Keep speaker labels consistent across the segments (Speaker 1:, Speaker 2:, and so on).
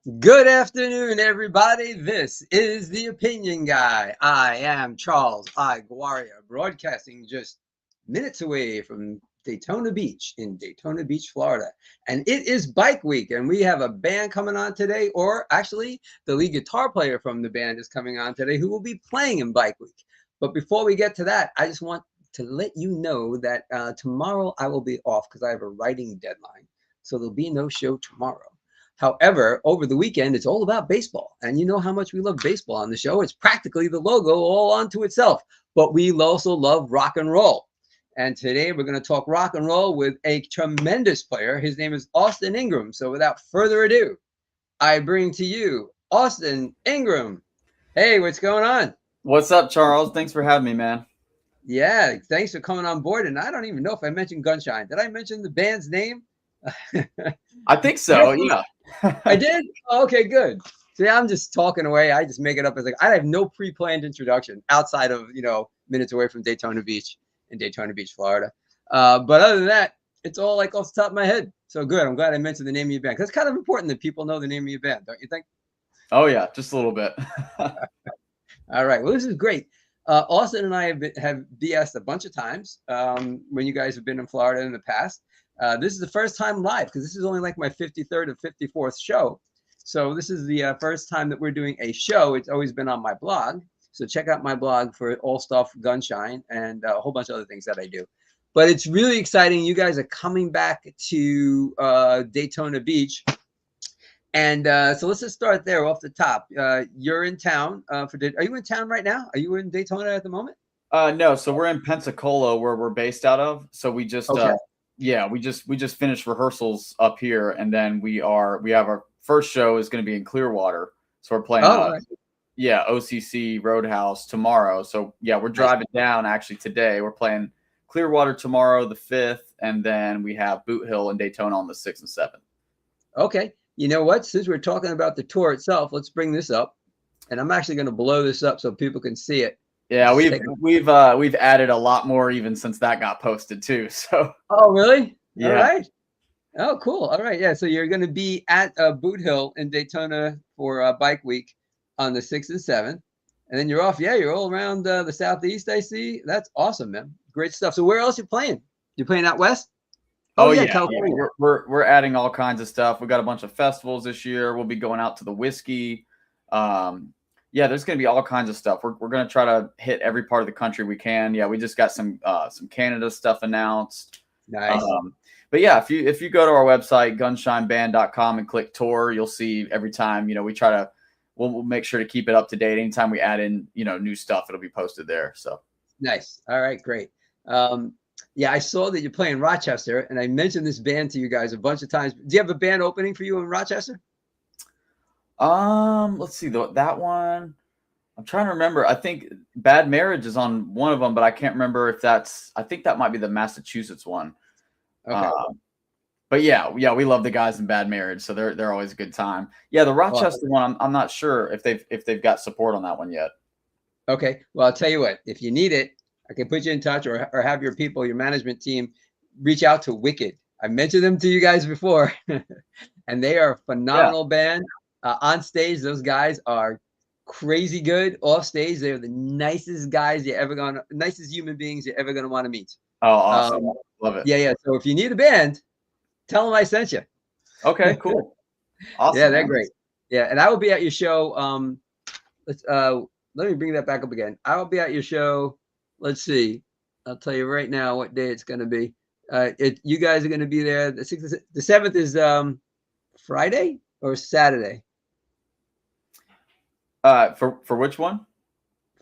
Speaker 1: Good afternoon, everybody. This is the Opinion Guy. I am Charles I. Guaria, broadcasting just minutes away from Daytona Beach in Daytona Beach, Florida. And it is Bike Week, and we have a band coming on today, or actually, the lead guitar player from the band is coming on today who will be playing in Bike Week. But before we get to that, I just want to let you know that tomorrow I will be off because I have a writing deadline. So there'll be no show tomorrow. However, over the weekend, it's all about baseball. And you know how much we love baseball on the show. It's practically the logo all onto itself. But we also love rock and roll. And today we're going to talk rock and roll with a tremendous player. His name is Austin Ingram. So without further ado, I bring to you Austin Ingram. Hey, what's going on?
Speaker 2: What's up, Charles? Thanks for having me, man.
Speaker 1: Yeah, thanks for coming on board. And I don't even know if I mentioned Gunshine. Did I mention the band's name?
Speaker 2: I think so, yeah.
Speaker 1: I did? Oh, okay, good. See, I'm just talking away. I just make it up as like I have no pre-planned introduction outside of, minutes away from Daytona Beach in Daytona Beach, Florida. But other than that, it's all like off the top of my head. So good. I'm glad I mentioned the name of your band. Because it's kind of important that people know the name of your band, don't you think?
Speaker 2: Oh, yeah, just a little bit.
Speaker 1: All right. Well, this is great. Austin and I have BS'd a bunch of times when you guys have been in Florida in the past. This is the first time live because this is only like my 53rd or 54th show. So this is the first time that we're doing a show. It's always been on my blog. So check out my blog for all stuff Gunshine and a whole bunch of other things that I do. But it's really exciting. You guys are coming back to Daytona Beach. And so let's just start there off the top. You're in town are you in town right now? Are you in Daytona at the moment?
Speaker 2: No, so we're in Pensacola where we're based out of. So we just
Speaker 1: Okay.
Speaker 2: we just finished rehearsals up here, and then we have our first show is going to be in Clearwater. So we're playing
Speaker 1: right.
Speaker 2: OCC Roadhouse tomorrow. So yeah, we're driving down actually today. We're playing Clearwater tomorrow, the 5th, and then we have Boot Hill and Daytona on the 6th and 7th.
Speaker 1: Okay. You know what? Since we're talking about the tour itself, let's bring this up. And I'm actually going to blow this up so people can see it.
Speaker 2: Yeah, we've added a lot more even since that got posted too. So.
Speaker 1: Oh, really?
Speaker 2: Yeah.
Speaker 1: All right. Oh, cool. All right. Yeah. So you're going to be at Boot Hill in Daytona for Bike Week on the 6th and 7th. And then you're off. Yeah, you're all around the Southeast, I see. That's awesome, man. Great stuff. So where else are you playing? You're playing out West?
Speaker 2: Oh yeah, California. Yeah. We're adding all kinds of stuff. We got a bunch of festivals this year. We'll be going out to the Whiskey. There's going to be all kinds of stuff. We're going to try to hit every part of the country we can. Yeah, we just got some Canada stuff announced.
Speaker 1: Nice.
Speaker 2: But yeah, if you go to our website gunshineband.com and click tour, you'll see every time. We'll make sure to keep it up to date. Anytime we add in new stuff, it'll be posted there. So
Speaker 1: nice. All right, great. Yeah, I saw that you're playing Rochester, and I mentioned this band to you guys a bunch of times. Do you have a band opening for you in Rochester?
Speaker 2: Let's see that one. I'm trying to remember. I think Bad Marriage is on one of them, but I can't remember if I think that might be the Massachusetts one.
Speaker 1: Okay.
Speaker 2: But yeah, we love the guys in Bad Marriage, so they're always a good time. Yeah, the Rochester one, I'm not sure if they've got support on that one yet.
Speaker 1: Okay. Well, I'll tell you what. If you need it, I can put you in touch or have your people, your management team, reach out to Wicked. I mentioned them to you guys before, and they are a phenomenal band. On stage, those guys are crazy good. Off stage, they're the nicest guys nicest human beings you're ever gonna want to meet.
Speaker 2: Oh, awesome! Love it.
Speaker 1: Yeah. So if you need a band, tell them I sent you.
Speaker 2: Okay, cool. Awesome.
Speaker 1: Yeah, they're great. Yeah, and I will be at your show. Let me bring that back up again. I will be at your show. Let's see. I'll tell you right now what day it's going to be. You guys are going to be there. The 6th, the 7th is Friday or Saturday?
Speaker 2: For which one?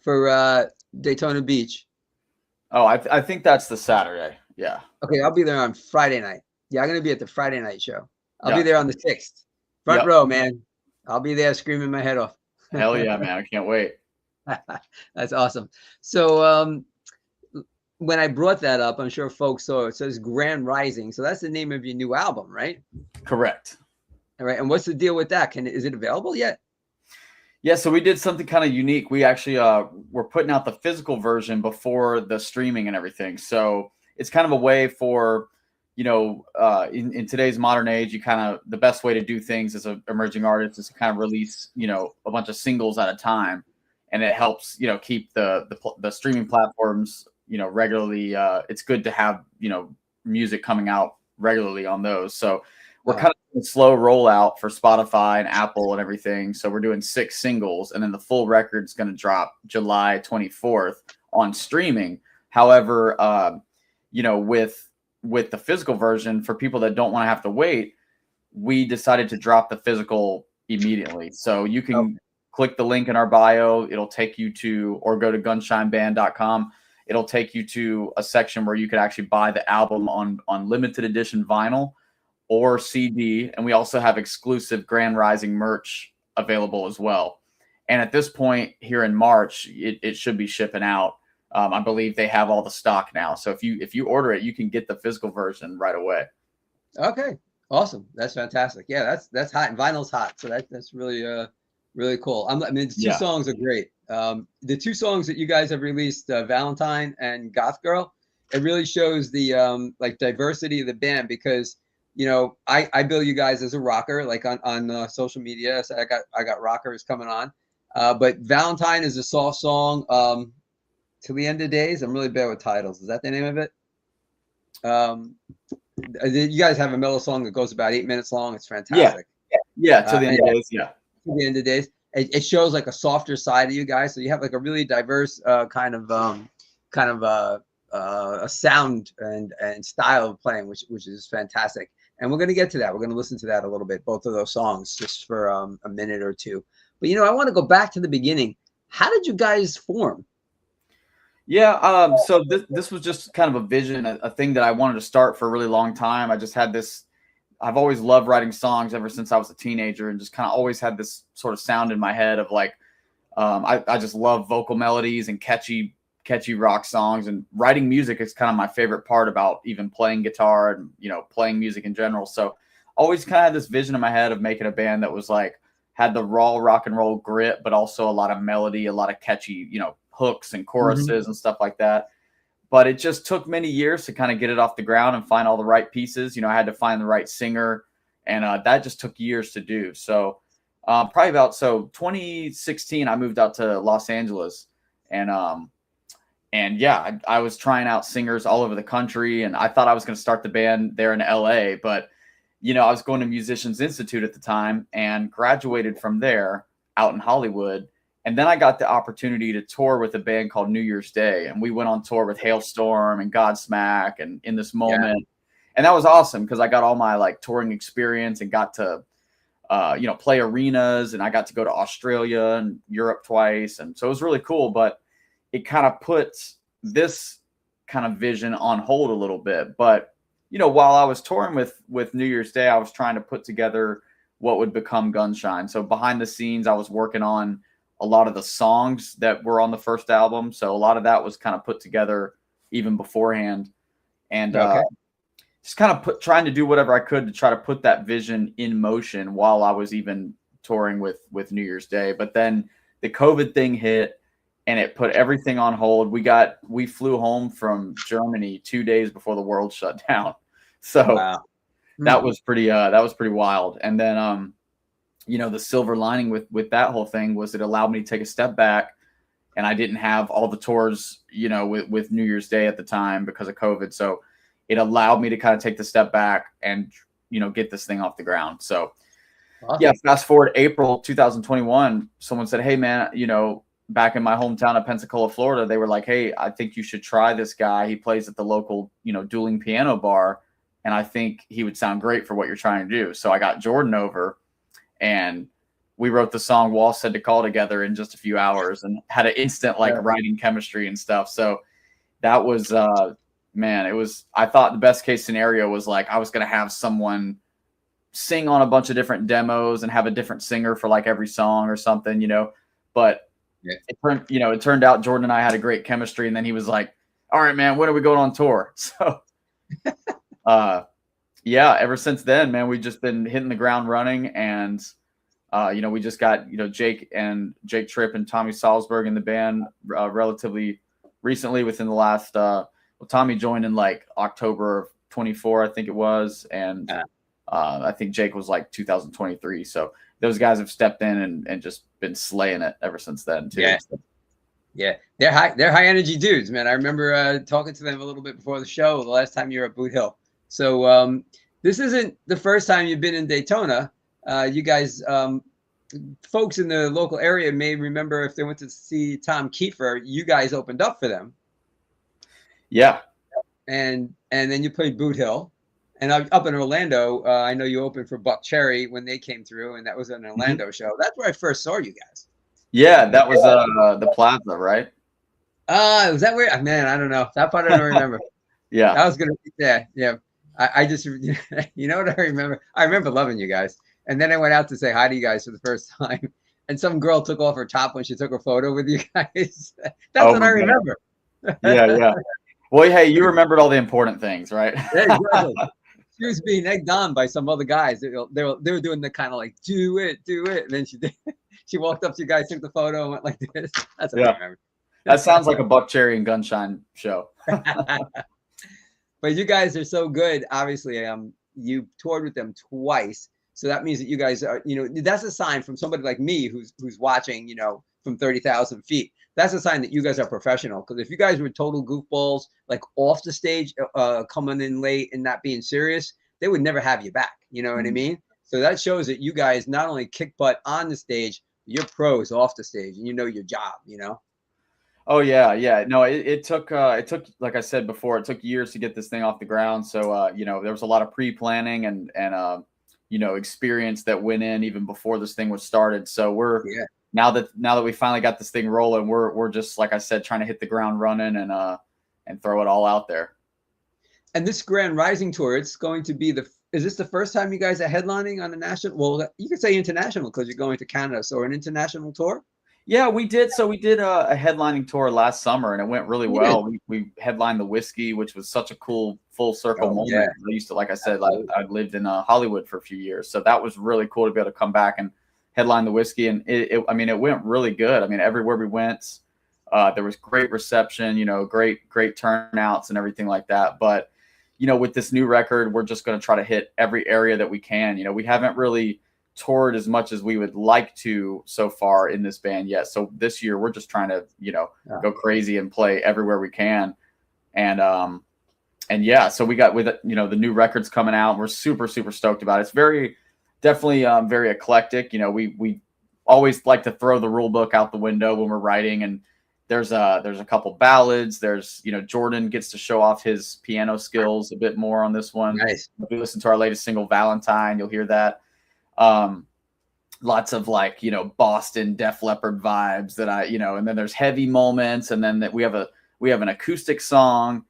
Speaker 1: For Daytona Beach.
Speaker 2: Oh, I think that's the Saturday. Yeah.
Speaker 1: Okay, I'll be there on Friday night. Yeah, I'm going to be at the Friday night show. I'll be there on the 6th. Front row, man. I'll be there screaming my head off.
Speaker 2: Hell yeah, man. I can't wait.
Speaker 1: That's awesome. So when I brought that up, I'm sure folks saw it says Grand Rising. So that's the name of your new album, right?
Speaker 2: Correct.
Speaker 1: All right. And what's the deal with that? Is it available yet?
Speaker 2: Yeah, so we did something kind of unique. We actually we're putting out the physical version before the streaming and everything. So it's kind of a way for in today's modern age, you kind of, the best way to do things as an emerging artist is to kind of release, a bunch of singles at a time. And it helps, keep the streaming platforms, regularly. It's good to have, music coming out regularly on those. So we're kind of in a slow rollout for Spotify and Apple and everything. So we're doing 6 singles, and then the full record's going to drop July 24th on streaming. However, with the physical version, for people that don't want to have to wait, we decided to drop the physical immediately. So you can click the link in our bio. It'll take you to, or go to gunshineband.com. It'll take you to a section where you could actually buy the album on limited edition vinyl or CD. And we also have exclusive Grand Rising merch available as well. And at this point here in March, it should be shipping out. I believe they have all the stock now. So if you order it, you can get the physical version right away.
Speaker 1: Okay. Awesome. That's fantastic. Yeah, that's hot, and vinyl's hot. So that's really really cool. The 2 songs are great. The 2 songs that you guys have released, Valentine and Goth Girl, it really shows the like diversity of the band, because I bill you guys as a rocker, like on social media. So I got rockers coming on. But Valentine is a soft song. Till the End of Days. I'm really bad with titles. Is that the name of it? You guys have a mellow song that goes about 8 minutes long. It's fantastic.
Speaker 2: Yeah. Till the End of Days. Yeah.
Speaker 1: Till the End of Days. It shows like a softer side of you guys. So you have like a really diverse kind of a sound and style of playing, which is fantastic. And we're going to get to that. We're going to listen to that a little bit, both of those songs, just for a minute or two. But I want to go back to the beginning. How did you guys form?
Speaker 2: Yeah, so this was just kind of a vision, a thing that I wanted to start for a really long time. I just had this, I've always loved writing songs ever since I was a teenager, and just kind of always had this sort of sound in my head of like, I just love vocal melodies and catchy rock songs, and writing music is kind of my favorite part about even playing guitar and, playing music in general. So always kind of had this vision in my head of making a band that was like, had the raw rock and roll grit, but also a lot of melody, a lot of catchy, hooks and choruses and stuff like that. But it just took many years to kind of get it off the ground and find all the right pieces. I had to find the right singer, and that just took years to do. So probably about 2016, I moved out to Los Angeles, and yeah, I was trying out singers all over the country, and I thought I was going to start the band there in LA, but I was going to Musicians Institute at the time and graduated from there out in Hollywood. And then I got the opportunity to tour with a band called New Year's Day. And we went on tour with Hailstorm and Godsmack and In This Moment. Yeah. And that was awesome because I got all my like touring experience and got to, play arenas. And I got to go to Australia and Europe twice. And so it was really cool. But it kind of put this kind of vision on hold a little bit. But, while I was touring with New Year's Day, I was trying to put together what would become Gunshine. So behind the scenes, I was working on a lot of the songs that were on the first album. So a lot of that was kind of put together even beforehand, and just kind of trying to do whatever I could to try to put that vision in motion while I was even touring with New Year's Day. But then the COVID thing hit and it put everything on hold. We flew home from Germany 2 days before the world shut down. So that was pretty wild. And then, the silver lining with that whole thing was it allowed me to take a step back, and I didn't have all the tours, with New Year's Day at the time because of COVID. So it allowed me to kind of take the step back and, get this thing off the ground. So yeah, fast forward April 2021, someone said, "Hey man, back in my hometown of Pensacola, Florida, they were like, hey, I think you should try this guy. He plays at the local, dueling piano bar. And I think he would sound great for what you're trying to do." So I got Jordan over, and we wrote the song Wall Said to Call together in just a few hours and had an instant writing chemistry and stuff. So that was, I thought the best case scenario was like, I was going to have someone sing on a bunch of different demos and have a different singer for like every song or something, but it turned out Jordan and I had a great chemistry. And then he was like, "All right, man, when are we going on tour?" So, ever since then, man, we've just been hitting the ground running, and we just got Jake Tripp and Tommy Salzberg in the band relatively recently, within the last. Tommy joined in like October 2024, I think it was, and I think Jake was like 2023. So those guys have stepped in and just been slaying it ever since then too.
Speaker 1: Yeah. Yeah, they're high energy dudes, man. I remember talking to them a little bit before the show the last time you were at Boot Hill. So this isn't the first time you've been in Daytona. You guys, folks in the local area may remember if they went to see Tom Kiefer, you guys opened up for them.
Speaker 2: Yeah,
Speaker 1: and then you played Boot Hill, and up in Orlando, I know you opened for Buck Cherry when they came through, and that was an Orlando show. That's where I first saw you guys.
Speaker 2: Yeah, that was the Plaza, right?
Speaker 1: Was that where? Man, I don't know. That part I don't remember.
Speaker 2: Yeah.
Speaker 1: I was gonna. Yeah. I just, you know what I remember? I remember loving you guys, and then I went out to say hi to you guys for the first time, and some girl took off her top when she took a photo with you guys. That's what I remember.
Speaker 2: Yeah. Well, hey, you remembered all the important things, right?
Speaker 1: Yeah, exactly. She was being egged on by some other guys. They were doing the kind of like, do it. And then she did. She walked up to you guys, took the photo, and went like this. That's what I remember.
Speaker 2: That sounds like a Buck Cherry and Gunshine show.
Speaker 1: But you guys are so good. Obviously, you toured with them twice, so that means that you guys are, that's a sign from somebody like me who's watching, from 30,000 feet. That's a sign that you guys are professional. Because if you guys were total goofballs, like off the stage, coming in late and not being serious, they would never have you back. You know what I mean? So that shows that you guys not only kick butt on the stage, you're pros off the stage, and you know your job.
Speaker 2: Oh yeah. No, it took like I said before, it took years to get this thing off the ground. So there was a lot of pre-planning and experience that went in even before this thing was started. So we're now that we finally got this thing rolling, we're just, like I said, trying to hit the ground running and throw it all out there.
Speaker 1: And this Grand Rising tour, it's going to be is this the first time you guys are headlining on a national? Well, you could say international because you're going to Canada. So an international tour?
Speaker 2: Yeah, we did. So we did a headlining tour last summer, and it went really well. We headlined the Whiskey, which was such a cool full circle moment. Yeah. I used to, like I said, I lived in Hollywood for a few years, so that was really cool to be able to come back and headline the Whiskey. And it went really good. I mean, everywhere we went, there was great reception, great turnouts and everything like that. But with this new record, we're just going to try to hit every area that we can. We haven't really toured as much as we would like to so far in this band yet. So this year we're just trying to, go crazy and play everywhere we can. And so we got with, the new records coming out. We're super, super stoked about it. It's definitely very eclectic. We always like to throw the rule book out the window when we're writing, and there's a couple ballads. There's, Jordan gets to show off his piano skills a bit more on this one.
Speaker 1: Nice.
Speaker 2: If you listen to our latest single, Valentine, you'll hear that. Lots of Boston Def Leppard vibes that and then there's heavy moments, and then we have an acoustic song,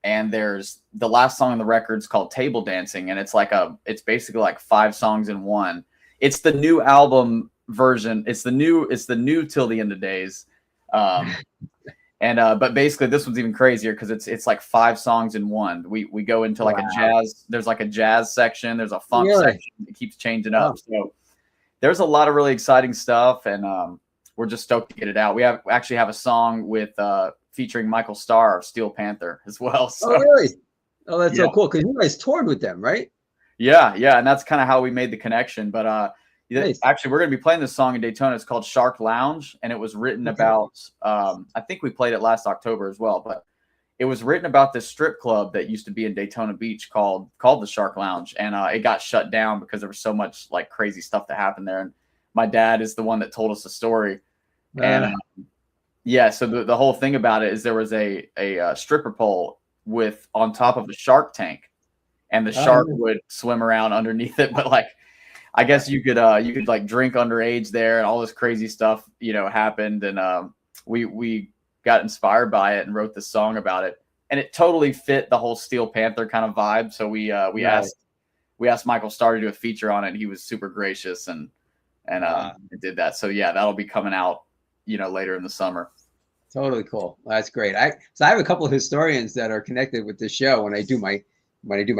Speaker 2: and there's the last song on the record's called Table Dancing, and it's basically like 5 songs in one. It's the new album version. It's the new Till the End of Days. But basically this one's even crazier because it's like 5 songs in one. We go into like a jazz. There's like a jazz section. There's a funk section. It keeps changing up. So there's a lot of really exciting stuff, and we're just stoked to get it out. We actually have a song with featuring Michael Starr of Steel Panther as well. So.
Speaker 1: Oh really? Oh, that's so cool because you guys toured with them, right?
Speaker 2: Yeah, and that's kind of how we made the connection. But
Speaker 1: nice.
Speaker 2: Actually, we're going to be playing this song in Daytona. It's called Shark Lounge, and it was written about, I think we played it last October as well, but it was written about this strip club that used to be in Daytona Beach called the Shark Lounge, and it got shut down because there was so much like crazy stuff that happened there. And my dad is the one that told us the story. And so the whole thing about it is there was a stripper pole on top of a shark tank, and the shark would swim around underneath it, but like, I guess you could like drink underage there, and all this crazy stuff, happened. And we got inspired by it and wrote this song about it, and it totally fit the whole Steel Panther kind of vibe. So we asked Michael Starr to do a feature on it, and he was super gracious and did that. So yeah, that'll be coming out, later in the summer.
Speaker 1: Totally cool. That's great. So I have a couple of historians that are connected with the show. When I do my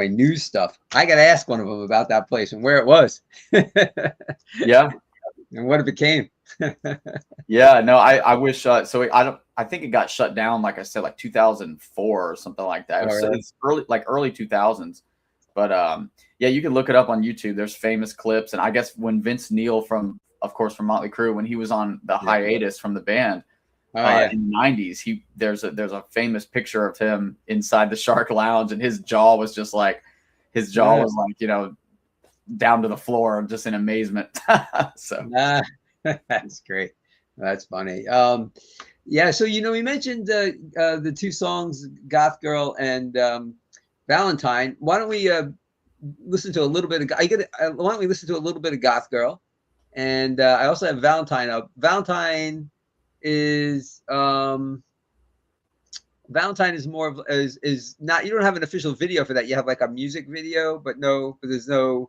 Speaker 1: news stuff, I got to ask one of them about that place and where it was.
Speaker 2: Yeah.
Speaker 1: And what it became.
Speaker 2: Yeah, no, I wish. So I don't. I think it got shut down. Like I said, like 2004 or something like that.
Speaker 1: Really?
Speaker 2: It's early 2000s. But yeah, you can look it up on YouTube. There's famous clips, and I guess when Vince Neil of course, from Motley Crue, when he was on the hiatus from the band in the 90s, there's a famous picture of him inside the Shark Lounge, and his jaw was like, down to the floor, just in amazement. So
Speaker 1: that's great. That's funny. Yeah. So we mentioned the two songs, "Goth Girl" and "Valentine." Why don't we listen to a little bit of? Why don't we listen to a little bit of "Goth Girl"? And I also have "Valentine" up. Valentine is more of is not. You don't have an official video for that. You have like a music video, but there's no.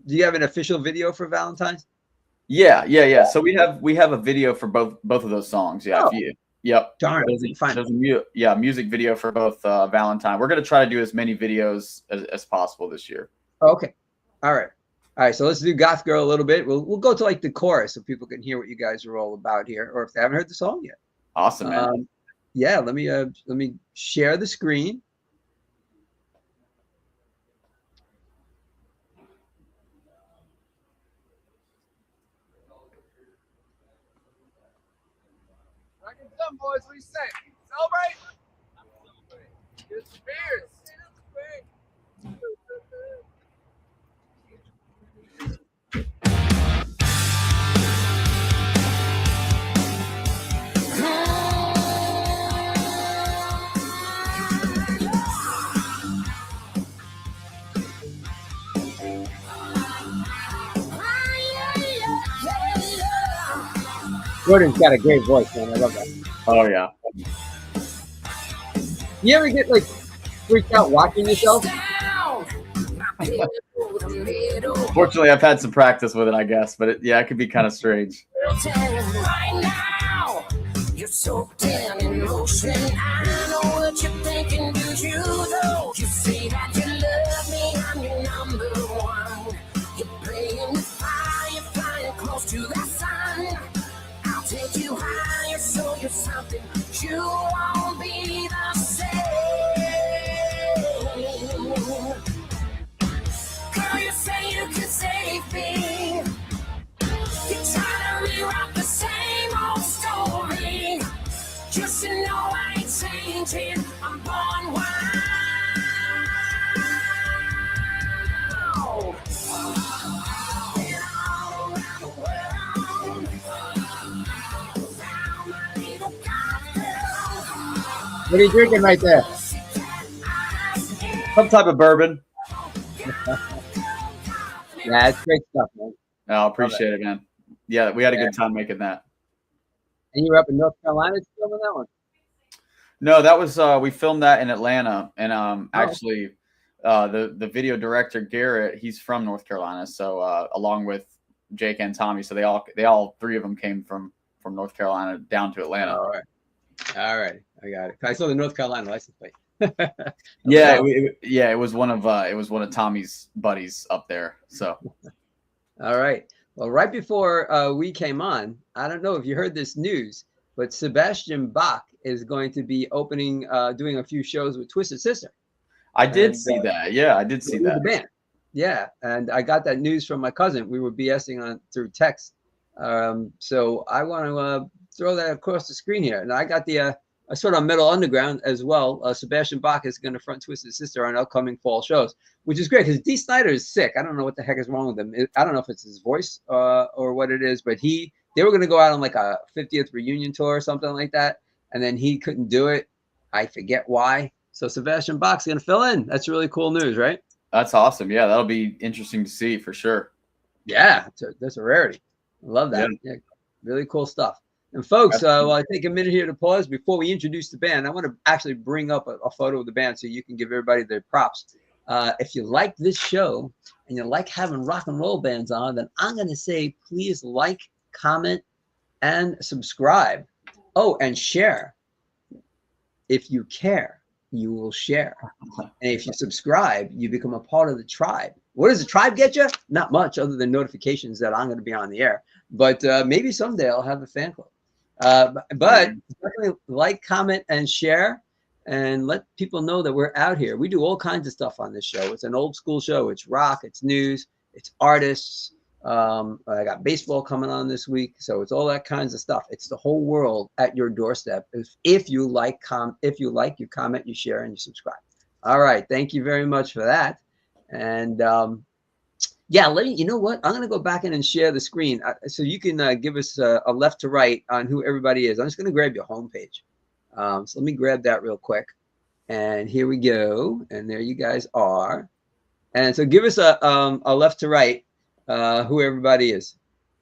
Speaker 1: Do you have an official video for Valentine's?
Speaker 2: Yeah. So we have a video for both of those songs. Yeah.
Speaker 1: Oh.
Speaker 2: Yep.
Speaker 1: Darn.
Speaker 2: Music video for both Valentine. We're gonna try to do as many videos as possible this year.
Speaker 1: Okay. All right. So let's do "Goth Girl" a little bit. We'll go to like the chorus so people can hear what you guys are all about here, or if they haven't heard the song yet.
Speaker 2: Awesome, man.
Speaker 1: Yeah. Let me share the screen.
Speaker 3: Some boys, we say, celebrate. Here's the beers.
Speaker 1: Jordan's got a great voice, man. I love that.
Speaker 2: Oh yeah.
Speaker 1: You ever get like freaked out watching yourself?
Speaker 2: Fortunately, I've had some practice with it, I guess, but it could be kind of strange.
Speaker 3: Right now, you're soaked in emotion. I know what you're thinking, do you though? You say that you love me, I'm your number one. You're playing with fire, flying close to the sun. I'll take you higher, show you something you won't be the same. Girl, you say you can save me. You're trying to rewrite the same old story. Just to know I ain't changing. I'm born wild. Been all around the world. Found my little goth girl.
Speaker 1: What are you drinking right there?
Speaker 2: Some type of bourbon.
Speaker 1: Yeah, it's great stuff, man.
Speaker 2: I appreciate it, man. Yeah, we had a good time making that.
Speaker 1: And you were up in North Carolina filming that one?
Speaker 2: No, that was we filmed that in Atlanta, and actually, the video director Garrett, he's from North Carolina, so along with Jake and Tommy, so they all three of them came from North Carolina down to Atlanta.
Speaker 1: All right, I got it. I saw the North Carolina license plate.
Speaker 2: It was one of Tommy's buddies up there. So,
Speaker 1: all right. Well, right before we came on, I don't know if you heard this news, but Sebastian Bach is going to be opening, doing a few shows with Twisted Sister.
Speaker 2: I did see that. Yeah, I did see that.
Speaker 1: The band. Yeah, and I got that news from my cousin. We were BSing on through text. So I want to throw that across the screen here. And I got the I sort of Metal Underground as well. Sebastian Bach is going to front Twisted Sister on upcoming fall shows, which is great because Dee Snider is sick. I don't know what the heck is wrong with him. I don't know if it's his voice or what it is, but they were going to go out on like a 50th reunion tour or something like that, and then he couldn't do it. I forget why. So Sebastian Bach's going to fill in. That's really cool news, right?
Speaker 2: That's awesome. Yeah, that'll be interesting to see for sure.
Speaker 1: Yeah, that's a rarity. I love that. Yeah, really cool stuff. And folks, while I take a minute here to pause before we introduce the band, I want to actually bring up a photo of the band so you can give everybody their props. If you like this show and you like having rock and roll bands on, then I'm going to say please like, comment, and subscribe. Oh, and share. If you care, you will share. And if you subscribe, you become a part of the tribe What does the tribe get you? Not much, other than notifications that I'm going to be on the air. But maybe someday I'll have a fan club. But definitely like, comment, and share, and let people know that we're out here. We do all kinds of stuff on this show. It's an old school show. It's rock, it's news, it's artists. I got baseball coming on this week, so it's all that kinds of stuff. It's the whole world at your doorstep. If you like, you comment, you share, and you subscribe. All right, thank you very much for that. And yeah, you know what? I'm gonna go back in and share the screen so you can give us a left to right on who everybody is. I'm just gonna grab your homepage. So let me grab that real quick. And here we go. And there you guys are. And so give us a left to right. Who everybody is.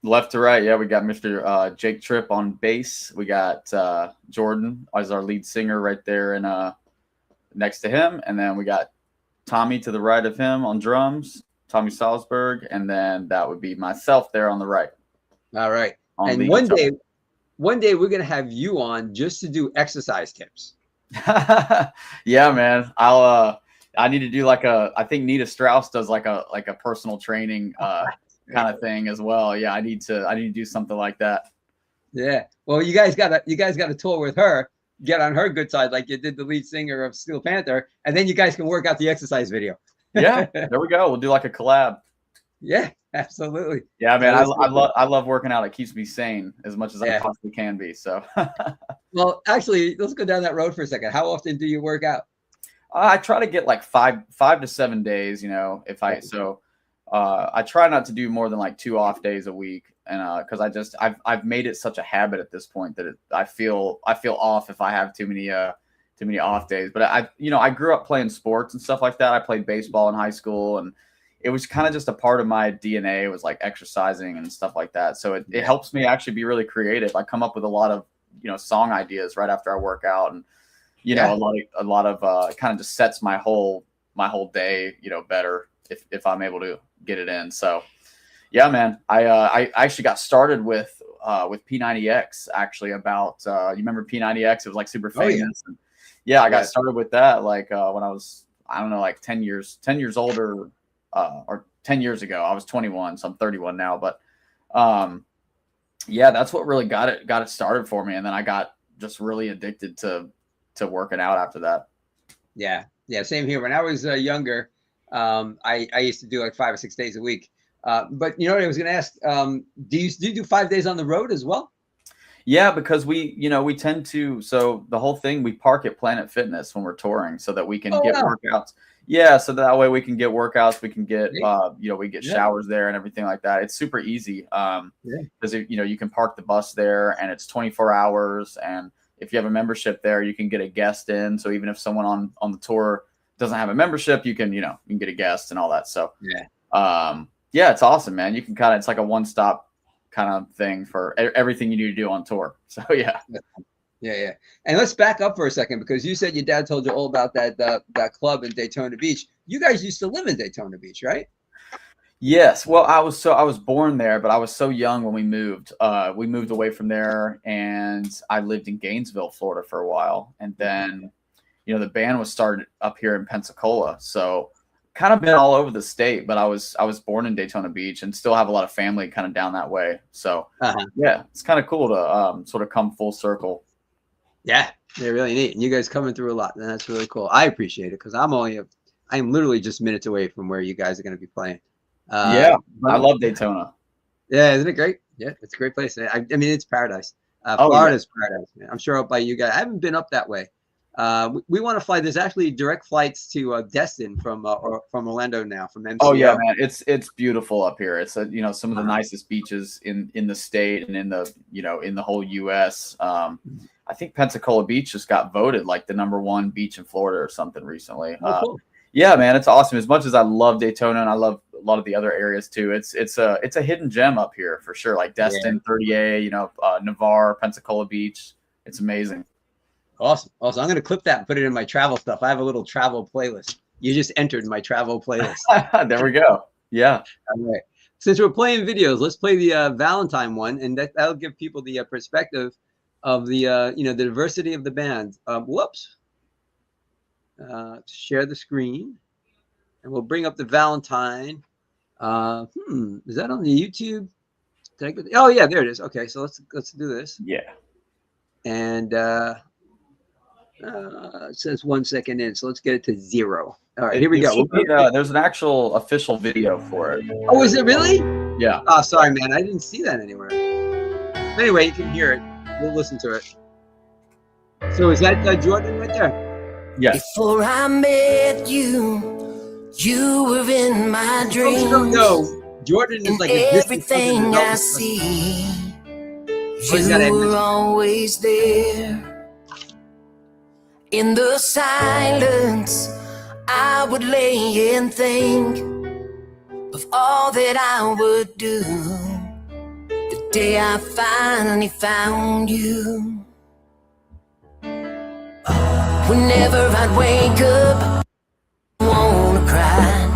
Speaker 2: Left to right, yeah, we got Mr. Jake Tripp on bass. We got Jordan as our lead singer right there and next to him. And then we got Tommy to the right of him on drums, Tommy Salzberg. And then that would be myself there on the right.
Speaker 1: All right. And one day we're going to have you on just to do exercise tips.
Speaker 2: Yeah, man. I need to do I think Nita Strauss does like a personal training kind of thing as well. Yeah, I need to do something like that.
Speaker 1: Yeah. Well, you guys got to tour with her, get on her good side like you did the lead singer of Steel Panther, and then you guys can work out the exercise video.
Speaker 2: Yeah, there we go. We'll do like a collab.
Speaker 1: Yeah, absolutely.
Speaker 2: Yeah, man. I love working out. It keeps me sane as much as I possibly can be. So
Speaker 1: well, actually, let's go down that road for a second. How often do you work out?
Speaker 2: I try to get like 5 to 7 days, you know, I try not to do more than like 2 off days a week. And because I've made it such a habit at this point that I feel off if I have too many off days. But I grew up playing sports and stuff like that. I played baseball in high school, and it was kind of just a part of my DNA. It was like exercising and stuff like that. So it helps me actually be really creative. I come up with a lot of, song ideas right after I work out, and a lot of kind of just sets my whole day, better if I'm able to get it in. So yeah, man, I actually got started with P90X actually about, you remember P90X? It was like super famous. Oh, yeah. I got started with that like when I was, I don't know, like 10 years older, or 10 years ago. I was 21, so I'm 31 now, but yeah, that's what really got it started for me. And then I got just really addicted to working out after that.
Speaker 1: Yeah. Same here. When I was younger, I used to do like 5 or 6 days a week. But you know what I was going to ask? Do you do 5 days on the road as well?
Speaker 2: Yeah, because we tend to. So the whole thing, we park at Planet Fitness when we're touring, so that we can get workouts. Yeah, so that way we can get workouts. We can get we get showers there and everything like that. It's super easy. Because you can park the bus there, and it's 24 hours. And if you have a membership there, you can get a guest in. So even if someone on the tour doesn't have a membership, you can get a guest and all that. So yeah, it's awesome, man. You can it's like a one-stop kind of thing for everything you need to do on tour. So yeah. And let's back up for a second, because you said your dad told you all about that club in Daytona Beach. You guys used to live in Daytona Beach, right? Yes. Well, I was born there, but I was so young when we moved. We moved away from there, and I lived in Gainesville, Florida for a while. And then, the band was started up here in Pensacola. So kind of been all over the state, but I was born in Daytona Beach and still have a lot of family kind of down that way. So yeah, it's kind of cool to sort of come full circle.
Speaker 1: Yeah, they're really neat. And you guys coming through a lot, and that's really cool. I appreciate it, because I'm literally just minutes away from where you guys are going to be playing.
Speaker 2: I love Daytona.
Speaker 1: Yeah, isn't it great? Yeah, it's a great place. I mean, it's paradise. Florida's paradise, man. I'm sure up by you guys. I haven't been up that way. We want to fly. There's actually direct flights to Destin from Orlando now, from MCO.
Speaker 2: Oh yeah, man, it's beautiful up here. It's some of the nicest beaches in the state and in the whole U.S. I think Pensacola Beach just got voted like the #1 beach in Florida or something recently.
Speaker 1: Cool.
Speaker 2: Yeah, man, it's awesome. As much as I love Daytona and I love a lot of the other areas too, it's a hidden gem up here for sure. Like Destin, 30A, Navarre, Pensacola Beach. It's amazing.
Speaker 1: Awesome. I'm going to clip that and put it in my travel stuff. I have a little travel playlist. You just entered my travel playlist.
Speaker 2: There we go. Yeah.
Speaker 1: All right. Since we're playing videos, let's play the Valentine one, and that'll give people the perspective of the the diversity of the band. Share the screen, and we'll bring up the Valentine Is that on the YouTube? Did I get oh yeah, there it is. Okay, so let's do this.
Speaker 2: Yeah.
Speaker 1: And it says 1 second in, so let's get it to 0. All right, here we go.
Speaker 2: There's an actual official video for it.
Speaker 1: Oh, is it really?
Speaker 2: Yeah.
Speaker 1: Oh, sorry, man. I didn't see that anywhere. Anyway, you can hear it. We'll listen to it. So is that Jordan right there?
Speaker 2: Yes.
Speaker 3: Before I met you, you were in my dreams.
Speaker 1: Folks don't know, Jordan is like a
Speaker 3: everything I see. You were always there. In the silence, I would lay and think of all that I would do the day I finally found you. Whenever I'd wake up, I wanna cry,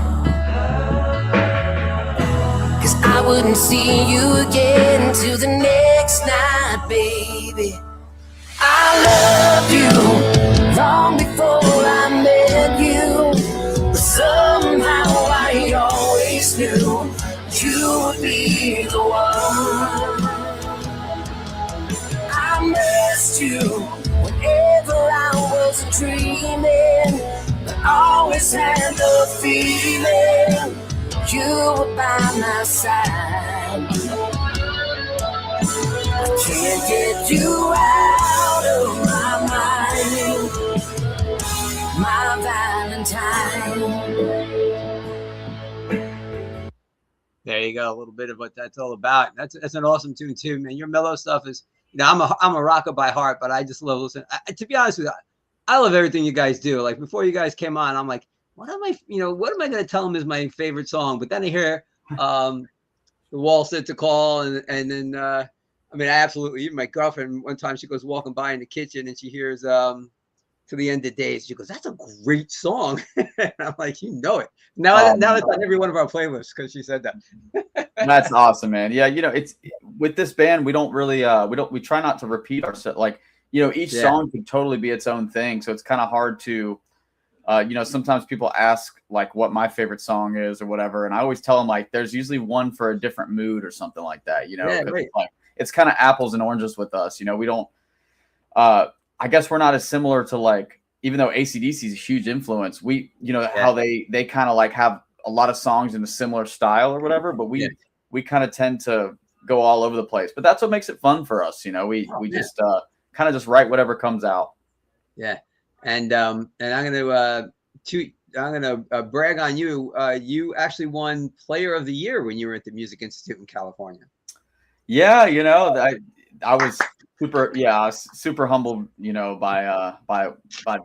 Speaker 3: 'cause I wouldn't see you again till the next night, baby. I loved you long before I met you, but somehow I always knew you would be the one. I missed you whenever I was dreaming, but always had the feeling you were by my side. I can't get you out of my mind, my Valentine.
Speaker 1: There you go, a little bit of what that's all about. That's an awesome tune too, man. Your mellow stuff is, I'm a rocker by heart, but I just love listening. To be honest with you, I love everything you guys do. Like before you guys came on, I'm like, what am I going to tell them is my favorite song? But then I hear the wall said to call, and then I mean, I absolutely, even my girlfriend, one time she goes walking by in the kitchen and she hears To the End of Days. She goes, that's a great song. And I'm like, you know it. Now it's on every one of our playlists because she said that.
Speaker 2: That's awesome, man. Yeah, it's with this band, we don't really we try not to repeat ourselves. Like, each song could totally be its own thing. So it's kind of hard to sometimes people ask like what my favorite song is or whatever, and I always tell them like there's usually one for a different mood or something like that.
Speaker 1: Right.
Speaker 2: Like, it's kind of apples and oranges with us. We don't I guess we're not as similar to like, even though AC/DC is a huge influence, we how they kind of like have a lot of songs in a similar style or whatever, but we kind of tend to go all over the place. But that's what makes it fun for us. We just kind of just write whatever comes out.
Speaker 1: Yeah. And I'm gonna brag on you. You actually won Player of the Year when you were at the Music Institute in California.
Speaker 2: Yeah, I was super humbled, by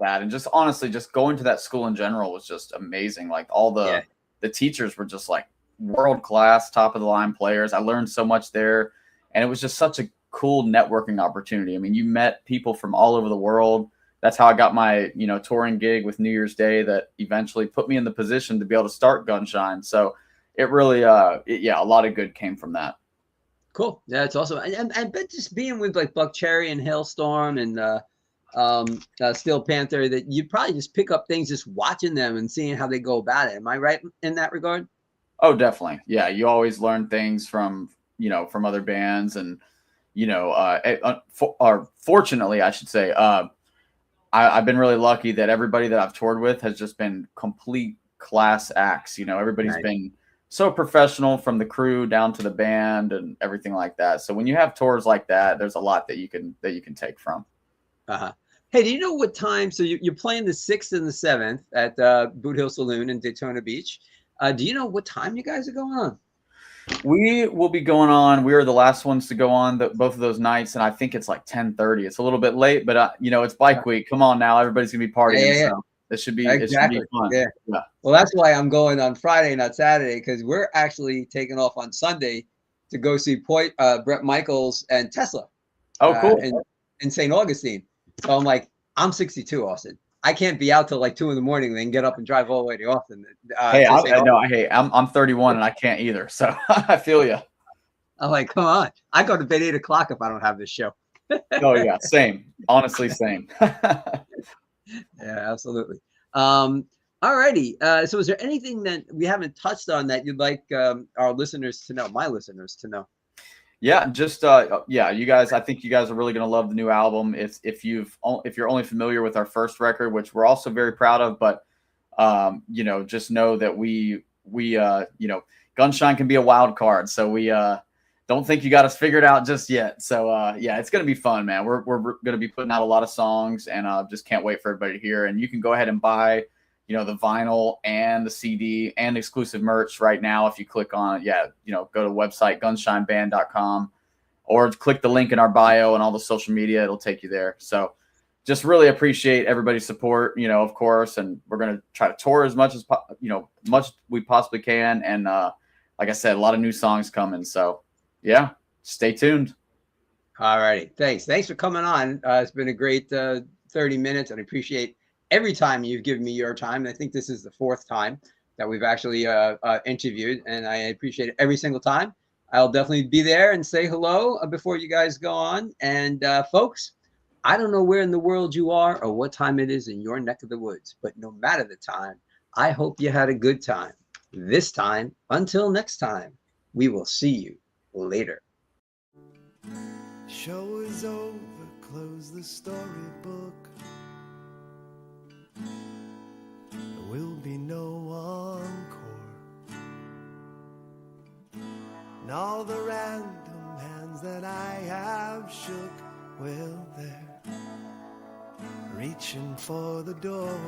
Speaker 2: that, and just honestly, just going to that school in general was just amazing. Like all the teachers were just like world class, top of the line players. I learned so much there, and it was just such a cool networking opportunity. I mean, you met people from all over the world. That's how I got my, touring gig with New Year's Day that eventually put me in the position to be able to start Gunshine. So it really, a lot of good came from that.
Speaker 1: Cool. Yeah, it's awesome. And I bet just being with like Buck Cherry and Hailstorm and Steel Panther, that you'd probably just pick up things just watching them and seeing how they go about it. Am I right in that regard?
Speaker 2: Oh, definitely. Yeah, you always learn things from other bands, and fortunately, I should say, I've been really lucky that everybody that I've toured with has just been complete class acts. Everybody's been so professional, from the crew down to the band and everything like that. So when you have tours like that, there's a lot that you can take from.
Speaker 1: Hey, do you know what time? So you're playing the 6th and the 7th at Boot Hill Saloon in Daytona Beach. Do you know what time you guys are going on?
Speaker 2: We will be going on. We are the last ones to go on both of those nights, and I think it's like 10:30. It's a little bit late, but it's bike week. Come on now, everybody's gonna be partying.
Speaker 1: Yeah.
Speaker 2: So it should be
Speaker 1: exactly.
Speaker 2: It should be fun.
Speaker 1: Yeah. Well, that's why I'm going on Friday, not Saturday, because we're actually taking off on Sunday to go see Brett Michaels and Tesla.
Speaker 2: Oh, cool.
Speaker 1: In St. Augustine. So I'm like, I'm 62, Austin. I can't be out till like 2 a.m. and then get up and drive all the way to Austin.
Speaker 2: I'm 31 and I can't either. So I feel you.
Speaker 1: I'm like, come on. I go to bed 8 o'clock if I don't have this show.
Speaker 2: Oh yeah, same. Honestly, same.
Speaker 1: Yeah, absolutely. All Alrighty. So is there anything that we haven't touched on that you'd like our listeners to know, my listeners to know?
Speaker 2: Yeah, just you guys. I think you guys are really gonna love the new album. If you're only familiar with our first record, which we're also very proud of, but just know that we Gunshine can be a wild card. So we don't think you got us figured out just yet. So it's gonna be fun, man. We're gonna be putting out a lot of songs, and just can't wait for everybody to hear. And you can go ahead and buy the vinyl and the CD and exclusive merch right now. If you click on it, go to the website, gunshineband.com, or click the link in our bio and all the social media. It'll take you there. So just really appreciate everybody's support, of course. And we're going to try to tour as much as, much we possibly can. And like I said, a lot of new songs coming. So yeah, stay tuned.
Speaker 1: All righty. Thanks for coming on. It's been a great 30 minutes, and I appreciate every time you've given me your time. I think this is the 4th time that we've actually interviewed, and I appreciate it every single time. I'll definitely be there and say hello before you guys go on. And folks, I don't know where in the world you are or what time it is in your neck of the woods, but no matter the time, I hope you had a good time. This time, until next time, we will see you later.
Speaker 4: Show is over, close the storybook. There will be no encore. And all the random hands that I have shook, well, they're reaching for the door.